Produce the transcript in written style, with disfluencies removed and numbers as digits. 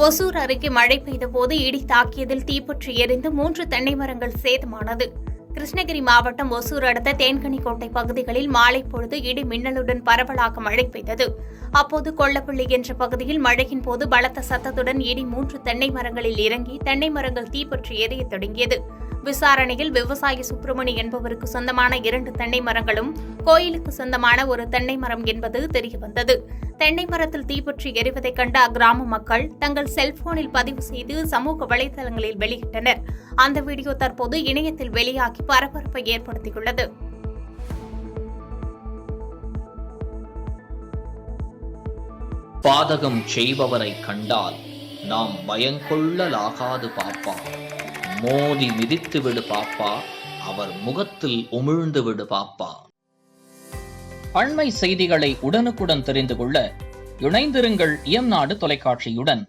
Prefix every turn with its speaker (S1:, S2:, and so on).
S1: ஒசூர் அருகே மழை பெய்தபோது இடி தாக்கியதில் தீப்பற்றி எரிந்து 3 தென்னை மரங்கள் சேதமானது. கிருஷ்ணகிரி மாவட்டம் ஒசூர் அடுத்த தேன்கனிக்கோட்டை பகுதிகளில் மாலை பொழுது இடி மின்னலுடன் பரவலாக மழை பெய்தது. அப்போது கொள்ளப்பள்ளி என்ற பகுதியில் மழையின் போது பலத்த சத்தத்துடன் இடி 3 தென்னை மரங்களில் இறங்கி தென்னை மரங்கள் தீப்பற்றி எரிய தொடங்கியது. விசாரணையில் விவசாயி சுப்பிரமணி என்பவருக்கு சொந்தமான 2 தென்னை மரங்களும் கோயிலுக்கு சொந்தமான ஒரு தென்னை மரம் என்பது தெரியவந்தது. தென்னை மரத்தில் தீப்பற்றி எரிவதைக் கண்ட அக்கிராம மக்கள் தங்கள் செல்போனில் பதிவு செய்து சமூக வலைதளங்களில் வெளியிட்டனர். அந்த வீடியோ தற்போது இணையத்தில் வெளியாகி பரபரப்பை ஏற்படுத்தியுள்ளது.
S2: பாதகம் செய்பவரை கண்டால் நாம் பயங்கொள்ளலாகாது பாப்பா. மோதி மிதித்து விடு பாப்பா, அவர் முகத்தில் உமிழ்ந்து விடு பாப்பா. அண்மை செய்திகளை உடனுக்குடன் தெரிந்து கொள்ள இணைந்திருங்கள் இயம்நாடு தொலைக்காட்சியுடன்.